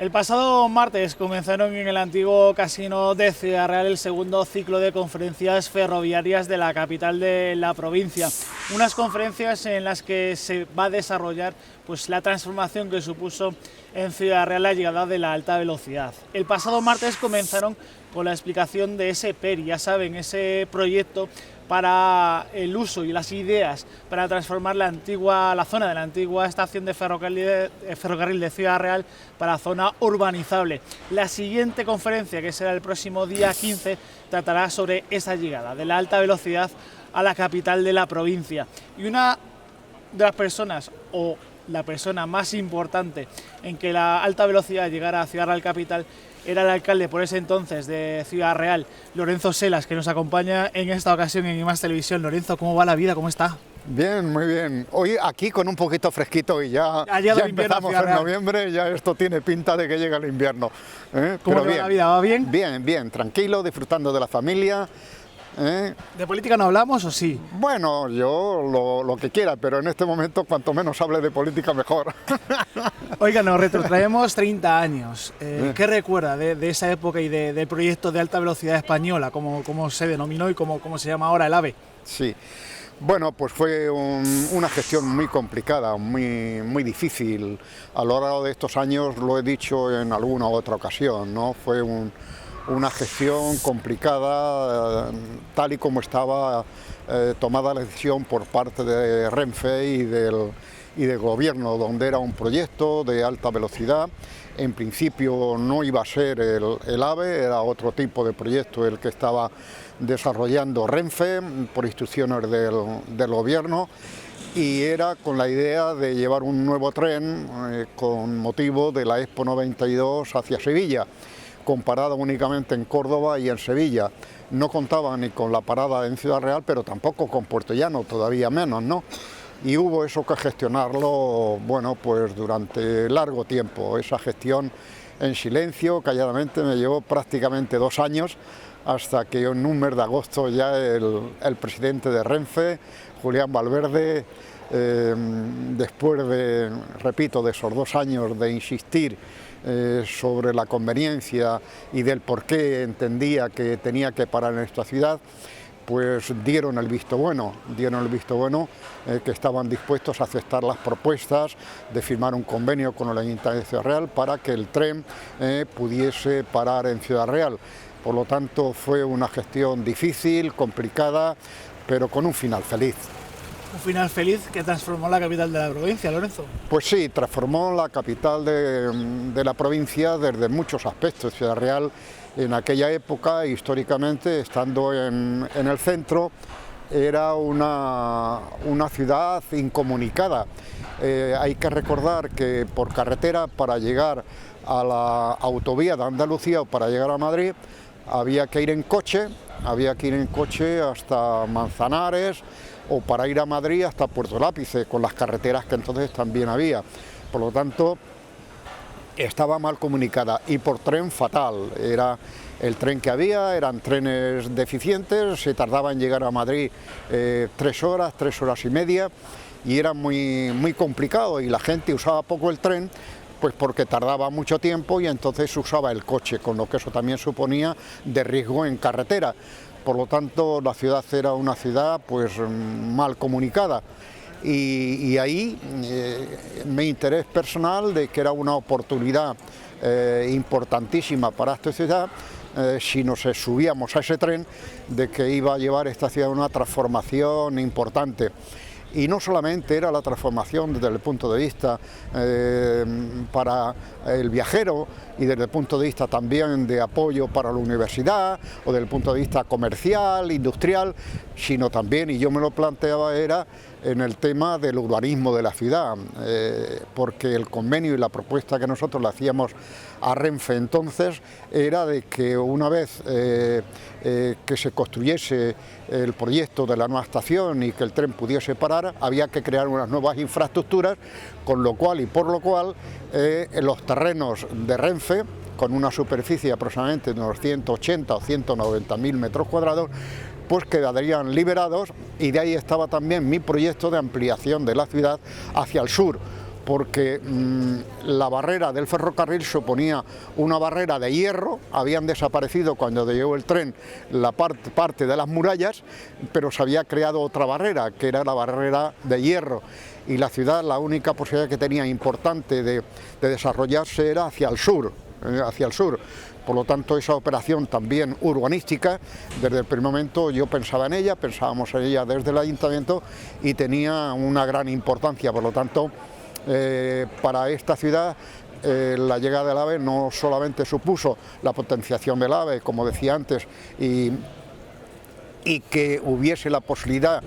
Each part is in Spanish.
El pasado martes comenzaron en el antiguo casino de Ciudad Real el segundo ciclo de conferencias ferroviarias de la capital de la provincia. Unas conferencias en las que se va a desarrollar la transformación que supuso en Ciudad Real la llegada de la alta velocidad. El pasado martes comenzaron con la explicación de ese PERI, ya saben, ese proyecto para el uso y las ideas para transformar la zona de la antigua estación de ferrocarril de Ciudad Real para zona urbanizable. La siguiente conferencia, que será el próximo día 15, tratará sobre esa llegada de la alta velocidad a la capital de la provincia. Y una de las personas, o la persona más importante en que la alta velocidad llegara a Ciudad Real capital, era el alcalde por ese entonces de Ciudad Real, Lorenzo Selas, que nos acompaña en esta ocasión en IMAX Televisión. Lorenzo, ¿cómo va la vida? ¿Cómo está? Bien, muy bien. Hoy aquí con un poquito fresquito y ya empezamos en noviembre, ya esto tiene pinta de que llega el invierno. ¿Cómo va la vida? ¿Va bien? Bien, bien, tranquilo, disfrutando de la familia. ¿De política no hablamos o sí? Bueno, yo lo que quiera, pero en este momento cuanto menos hable de política mejor. Oiga, nos retrotraemos 30 años. ¿Qué recuerda de esa época y del proyecto de alta velocidad española, como se denominó y como se llama ahora el AVE? Sí, bueno, pues fue una gestión muy complicada, muy difícil. A lo largo de estos años lo he dicho en alguna otra ocasión, ¿no? Fue una gestión complicada, tal y como estaba tomada la decisión por parte de Renfe y del gobierno, donde era un proyecto de alta velocidad. En principio no iba a ser el AVE, era otro tipo de proyecto el que estaba desarrollando Renfe por instrucciones del gobierno, y era con la idea de llevar un nuevo tren con motivo de la Expo 92 hacia Sevilla, con parada únicamente en Córdoba y en Sevilla. No contaba ni con la parada en Ciudad Real, pero tampoco con Puerto Llano, todavía menos, ¿no? Y hubo eso que gestionarlo, bueno, pues durante largo tiempo. Esa gestión en silencio, calladamente, me llevó prácticamente 2 años, hasta que en un mes de agosto ya el presidente de Renfe, Julián Valverde, después de esos 2 años de insistir sobre la conveniencia y del por qué entendía que tenía que parar en esta ciudad, pues dieron el visto bueno, que estaban dispuestos a aceptar las propuestas de firmar un convenio con el Ayuntamiento de Ciudad Real para que el tren pudiese parar en Ciudad Real. Por lo tanto, fue una gestión difícil, complicada, pero con un final feliz. Un final feliz que transformó la capital de la provincia, Lorenzo. Pues sí, transformó la capital de la provincia desde muchos aspectos. Ciudad Real, en aquella época, históricamente, estando en el centro, era una ciudad incomunicada. Hay que recordar que por carretera, para llegar a la autovía de Andalucía o para llegar a Madrid, había que ir en coche hasta Manzanares, o para ir a Madrid hasta Puerto Lápice, con las carreteras que entonces también había. Por lo tanto, estaba mal comunicada, y por tren fatal. Era el tren que había, eran trenes deficientes, se tardaba en llegar a Madrid 3 horas y media, y era muy complicado, y la gente usaba poco el tren, pues porque tardaba mucho tiempo, y entonces usaba el coche, con lo que eso también suponía de riesgo en carretera. Por lo tanto, la ciudad era una ciudad pues mal comunicada, y ahí mi interés personal de que era una oportunidad importantísima para esta ciudad, si nos subíamos a ese tren, de que iba a llevar esta ciudad a una transformación importante. Y no solamente era la transformación desde el punto de vista para el viajero, y desde el punto de vista también de apoyo para la universidad, o desde el punto de vista comercial, industrial, sino también, y yo me lo planteaba, era en el tema del urbanismo de la ciudad, porque el convenio y la propuesta que nosotros le hacíamos a Renfe entonces era de que una vez que se construyese el proyecto de la nueva estación y que el tren pudiese parar, había que crear unas nuevas infraestructuras, con lo cual y por lo cual los terrenos de Renfe, con una superficie aproximadamente de unos 180 o 190.000 metros cuadrados, pues quedarían liberados, y de ahí estaba también mi proyecto de ampliación de la ciudad hacia el sur, porque la barrera del ferrocarril suponía una barrera de hierro, habían desaparecido cuando llegó el tren la parte de las murallas, pero se había creado otra barrera, que era la barrera de hierro, y la ciudad, la única posibilidad que tenía importante de desarrollarse era hacia el sur. Por lo tanto, esa operación también urbanística, desde el primer momento yo pensaba en ella, pensábamos en ella desde el ayuntamiento y tenía una gran importancia. Por lo tanto, para esta ciudad la llegada del AVE no solamente supuso la potenciación del AVE, como decía antes, y que hubiese la posibilidad,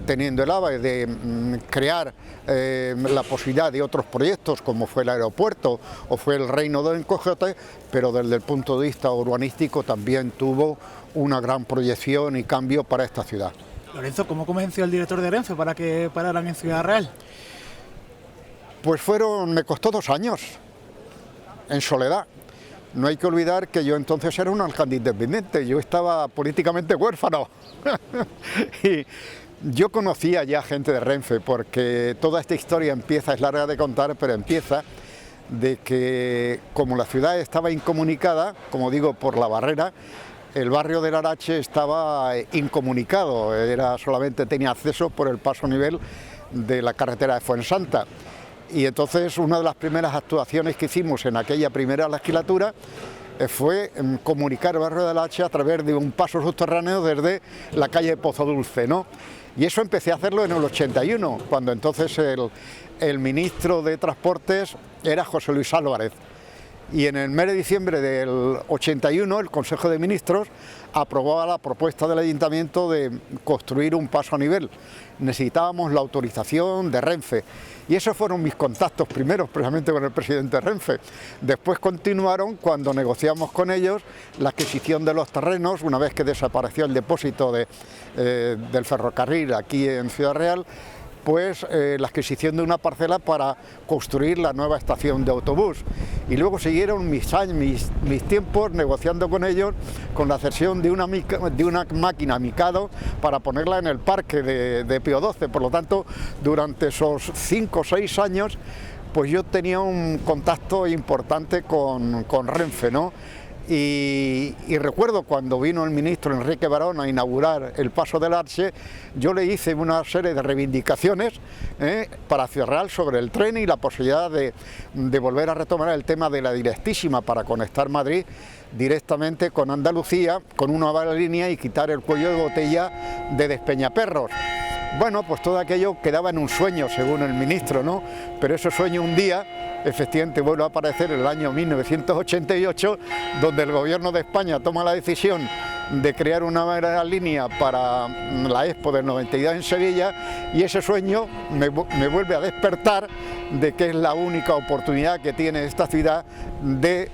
teniendo el AVE, de crear la posibilidad de otros proyectos como fue el aeropuerto o fue el Reino del Cogote, pero desde el punto de vista urbanístico también tuvo una gran proyección y cambio para esta ciudad. Lorenzo, ¿cómo convenció al director de Renfe para que pararan en Ciudad Real? Pues me costó 2 años, en soledad. No hay que olvidar que yo entonces era un alcalde independiente, yo estaba políticamente huérfano. Y yo conocía ya gente de Renfe, porque toda esta historia es larga de contar, pero empieza de que como la ciudad estaba incomunicada, como digo, por la barrera, el barrio del Arache estaba incomunicado, solamente tenía acceso por el paso a nivel de la carretera de Fuensanta. Y entonces una de las primeras actuaciones que hicimos en aquella primera legislatura fue comunicar el barrio del Arache a través de un paso subterráneo desde la calle Pozo Dulce, ¿no? Y eso empecé a hacerlo en el 81, cuando entonces el ministro de Transportes era José Luis Álvarez. Y en el mes de diciembre del 81 el Consejo de Ministros aprobaba la propuesta del Ayuntamiento de construir un paso a nivel. Necesitábamos la autorización de Renfe y esos fueron mis contactos primeros precisamente con el presidente de Renfe. Después continuaron cuando negociamos con ellos la adquisición de los terrenos, una vez que desapareció el depósito del ferrocarril aquí en Ciudad Real, pues la adquisición de una parcela para construir la nueva estación de autobús. Y luego siguieron mis tiempos negociando con ellos con la cesión de una máquina Mikado para ponerla en el parque de Pío XII. Por lo tanto, durante esos 5 o 6 años, pues yo tenía un contacto importante con Renfe, ¿no? Y recuerdo cuando vino el ministro Enrique Barón a inaugurar el Paso del Arce, yo le hice una serie de reivindicaciones para Ciudad Real sobre el tren y la posibilidad de volver a retomar el tema de la directísima para conectar Madrid directamente con Andalucía, con una nueva línea y quitar el cuello de botella de Despeñaperros. Bueno, pues todo aquello quedaba en un sueño, según el ministro, ¿no? Pero ese sueño un día, efectivamente, vuelve a aparecer en el año 1988, donde el gobierno de España toma la decisión de crear una nueva línea para la Expo del 92 en Sevilla, y ese sueño me vuelve a despertar de que es la única oportunidad que tiene esta ciudad de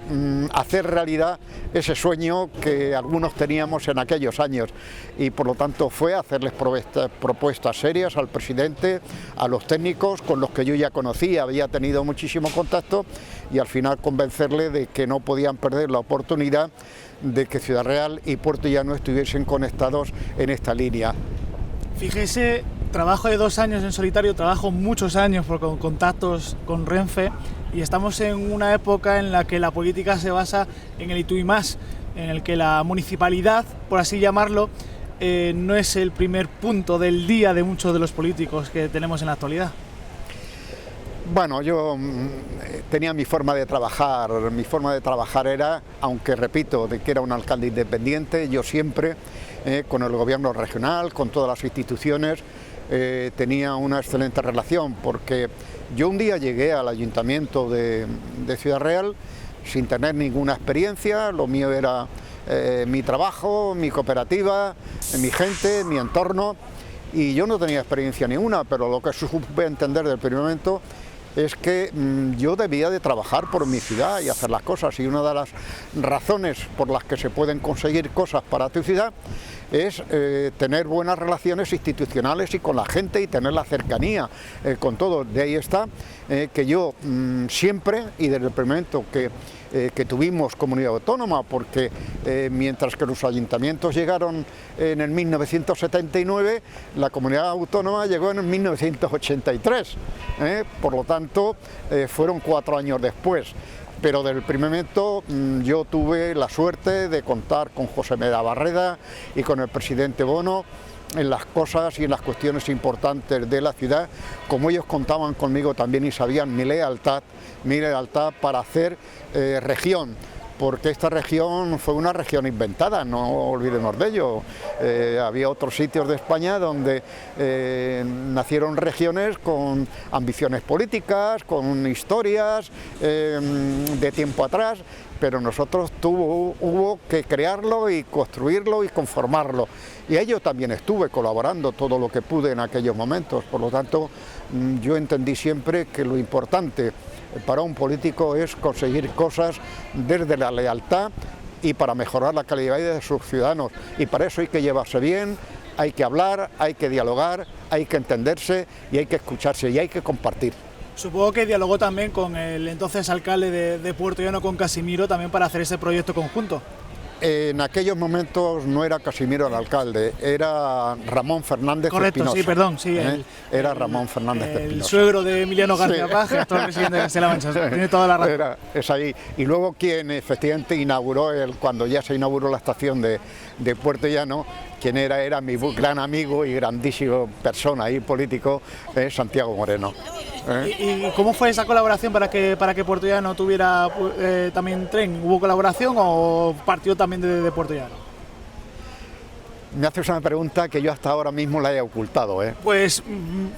hacer realidad ese sueño que algunos teníamos en aquellos años, y por lo tanto fue hacerles propuestas serias al presidente, a los técnicos con los que yo ya conocía, había tenido muchísimo contacto, y al final convencerle de que no podían perder la oportunidad de que Ciudad Real y Puerto Llano estuviesen conectados en esta línea. Fíjese, trabajo de 2 años en solitario, trabajo muchos años con contactos con Renfe, y estamos en una época en la que la política se basa en el y tú y más, en el que la municipalidad, por así llamarlo, no es el primer punto del día de muchos de los políticos que tenemos en la actualidad. Bueno, yo tenía mi forma de trabajar era, aunque repito, de que era un alcalde independiente, yo siempre, con el gobierno regional, con todas las instituciones, tenía una excelente relación, porque yo un día llegué al ayuntamiento de Ciudad Real sin tener ninguna experiencia, lo mío era mi trabajo, mi cooperativa, mi gente, mi entorno, y yo no tenía experiencia ninguna, pero lo que supe entender del primer momento es que yo debía de trabajar por mi ciudad y hacer las cosas, y una de las razones por las que se pueden conseguir cosas para tu ciudad es tener buenas relaciones institucionales y con la gente y tener la cercanía con todo. De ahí está que yo siempre, y desde el primer momento que tuvimos comunidad autónoma, porque mientras que los ayuntamientos llegaron en el 1979, la comunidad autónoma llegó en el 1983, por lo tanto fueron 4 años después. Pero desde el primer momento yo tuve la suerte de contar con José Medabarreda y con el presidente Bono en las cosas y en las cuestiones importantes de la ciudad, como ellos contaban conmigo también y sabían mi lealtad para hacer región, porque esta región fue una región inventada, no olvidemos de ello. Había otros sitios de España donde nacieron regiones con ambiciones políticas, con historias de tiempo atrás, pero nosotros hubo que crearlo y construirlo y conformarlo. Y a ello también estuve colaborando todo lo que pude en aquellos momentos. Por lo tanto, yo entendí siempre que lo importante para un político es conseguir cosas desde la lealtad y para mejorar la calidad de vida de sus ciudadanos. Y para eso hay que llevarse bien, hay que hablar, hay que dialogar, hay que entenderse y hay que escucharse y hay que compartir. Supongo que dialogó también con el entonces alcalde de Puertollano, con Casimiro, también para hacer ese proyecto conjunto. En aquellos momentos no era Casimiro el alcalde, era Ramón Fernández Correcto, Espinosa. Sí, perdón, sí. Era Ramón Fernández Espinosa. El suegro de Emiliano García Paz, actual presidente de Castilla-La Mancha. Tiene toda la razón. Es ahí. Y luego quien efectivamente inauguró, cuando ya se inauguró la estación de Puertollano, quien era mi gran amigo y grandísima persona y político, Santiago Moreno. ¿Y cómo fue esa colaboración para que Puertollano tuviera también tren? ¿Hubo colaboración o partió también de Puertollano? Me haces una pregunta que yo hasta ahora mismo la he ocultado. Pues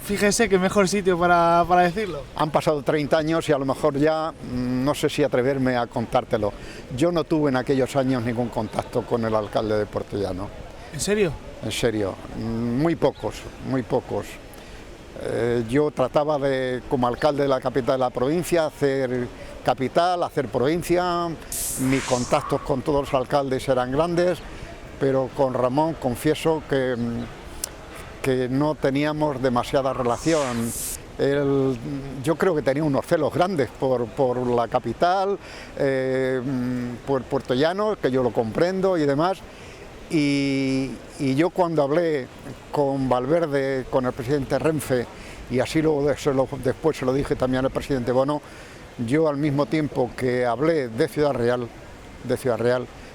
fíjese qué mejor sitio para decirlo. Han pasado 30 años y a lo mejor ya no sé si atreverme a contártelo. Yo no tuve en aquellos años ningún contacto con el alcalde de Puertollano. ¿En serio? En serio, muy pocos. Yo trataba de, como alcalde de la capital de la provincia, hacer capital, hacer provincia. Mis contactos con todos los alcaldes eran grandes, pero con Ramón confieso que no teníamos demasiada relación. Yo creo que tenía unos celos grandes por la capital, por Puertollano, que yo lo comprendo y demás. Y yo cuando hablé con Valverde, con el presidente Renfe, y así luego después se lo dije también al presidente Bono, yo al mismo tiempo que hablé de Ciudad Real,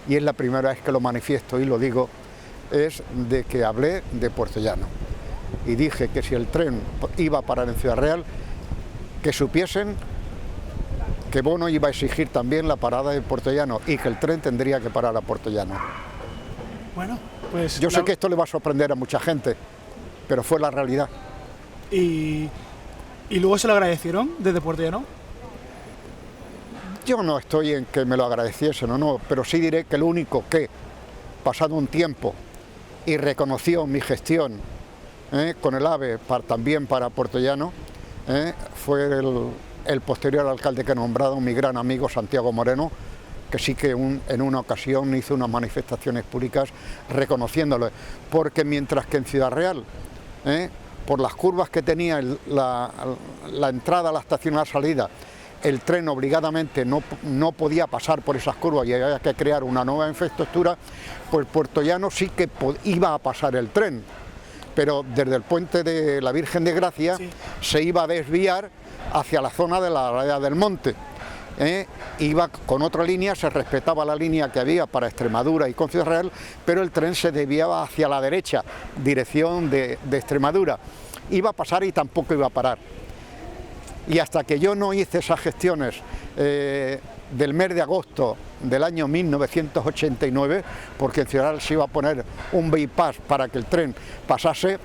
y es la primera vez que lo manifiesto y lo digo, es de que hablé de Puertollano. Y dije que si el tren iba a parar en Ciudad Real, que supiesen que Bono iba a exigir también la parada de Puertollano y que el tren tendría que parar a Puertollano. Bueno, pues... Yo sé que esto le va a sorprender a mucha gente, pero fue la realidad. ¿Y luego se lo agradecieron desde Puertollano? Yo no estoy en que me lo agradeciesen o no, pero sí diré que lo único que, pasado un tiempo, y reconoció mi gestión con el AVE también para Puertollano, fue el posterior alcalde que he nombrado, mi gran amigo Santiago Moreno, que sí que en una ocasión hizo unas manifestaciones públicas reconociéndolo, porque mientras que en Ciudad Real, por las curvas que tenía la entrada a la estación y la salida, el tren obligadamente no podía pasar por esas curvas y había que crear una nueva infraestructura, pues Puertollano sí que iba a pasar el tren, pero desde el puente de la Virgen de Gracia se iba a desviar hacia la zona de la Raya del Monte. Iba con otra línea, se respetaba la línea que había para Extremadura y con Ciudad Real, pero el tren se desviaba hacia la derecha, dirección de Extremadura. Iba a pasar y tampoco iba a parar. Y hasta que yo no hice esas gestiones del mes de agosto del año 1989, porque en Ciudad Real se iba a poner un bypass para que el tren pasase,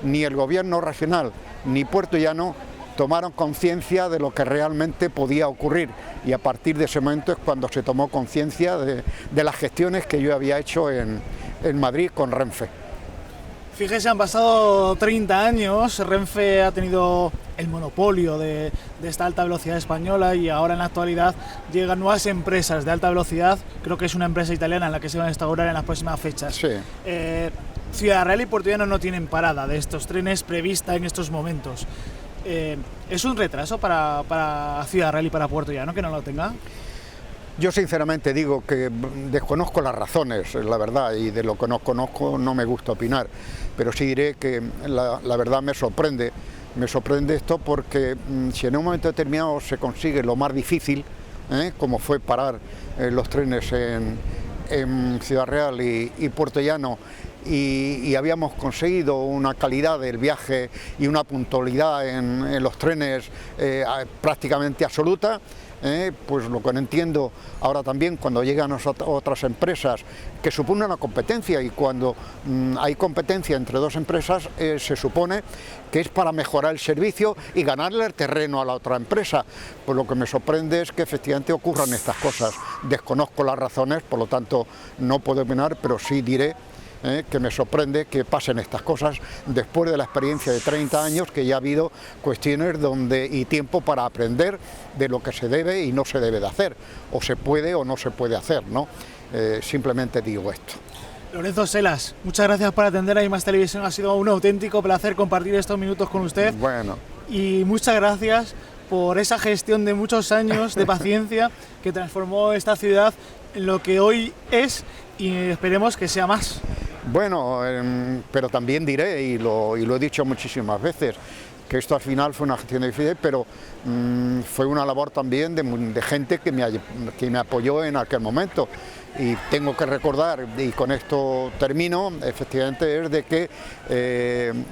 ni el gobierno regional ni Puertollano tomaron conciencia de lo que realmente podía ocurrir, y a partir de ese momento es cuando se tomó conciencia de las gestiones que yo había hecho en Madrid con Renfe. Fíjese, han pasado 30 años, Renfe ha tenido el monopolio de esta alta velocidad española, y ahora en la actualidad llegan nuevas empresas de alta velocidad. Creo que es una empresa italiana en la que se van a instaurar en las próximas fechas. Sí. Ciudad Real y Puerto Llano no tienen parada de estos trenes prevista en estos momentos. ¿Es un retraso para Ciudad Real y para Puerto Llano que no lo tenga? Yo sinceramente digo que desconozco las razones, la verdad, y de lo que no conozco no me gusta opinar, pero sí diré que la verdad me sorprende esto, porque si en un momento determinado se consigue lo más difícil, como fue parar los trenes en Ciudad Real y Puerto Llano, y habíamos conseguido una calidad del viaje y una puntualidad en los trenes prácticamente absoluta, pues lo que no entiendo ahora también cuando llegan otras empresas, que supone una competencia, y cuando hay competencia entre dos empresas se supone que es para mejorar el servicio y ganarle el terreno a la otra empresa. Pues lo que me sorprende es que efectivamente ocurran estas cosas. Desconozco las razones, por lo tanto no puedo opinar, pero sí diré que me sorprende que pasen estas cosas después de la experiencia de 30 años, que ya ha habido cuestiones y tiempo para aprender de lo que se debe y no se debe de hacer, o se puede o no se puede hacer, ¿no? Simplemente digo esto. Lorenzo Selas, muchas gracias por atender a iMax Televisión, ha sido un auténtico placer compartir estos minutos con usted. Bueno. Y muchas gracias por esa gestión de muchos años de paciencia que transformó esta ciudad en lo que hoy es, y esperemos que sea más. Bueno, pero también diré, y lo he dicho muchísimas veces, que esto al final fue una gestión difícil, pero fue una labor también de gente que me apoyó en aquel momento. Y tengo que recordar, y con esto termino, efectivamente, es de que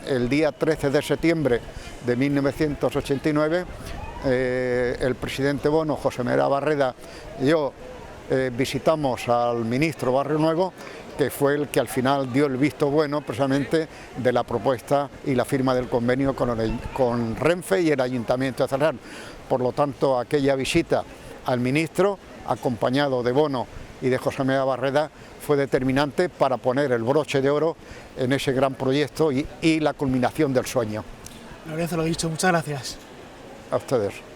el día 13 de septiembre de 1989, el presidente Bono, José María Barreda y yo visitamos al ministro Barrio Nuevo, que fue el que al final dio el visto bueno precisamente de la propuesta y la firma del convenio con Renfe y el Ayuntamiento de Cerrejón. Por lo tanto, aquella visita al ministro, acompañado de Bono y de José María Barreda, fue determinante para poner el broche de oro en ese gran proyecto y la culminación del sueño. Lorenzo, lo dicho, muchas gracias. A ustedes.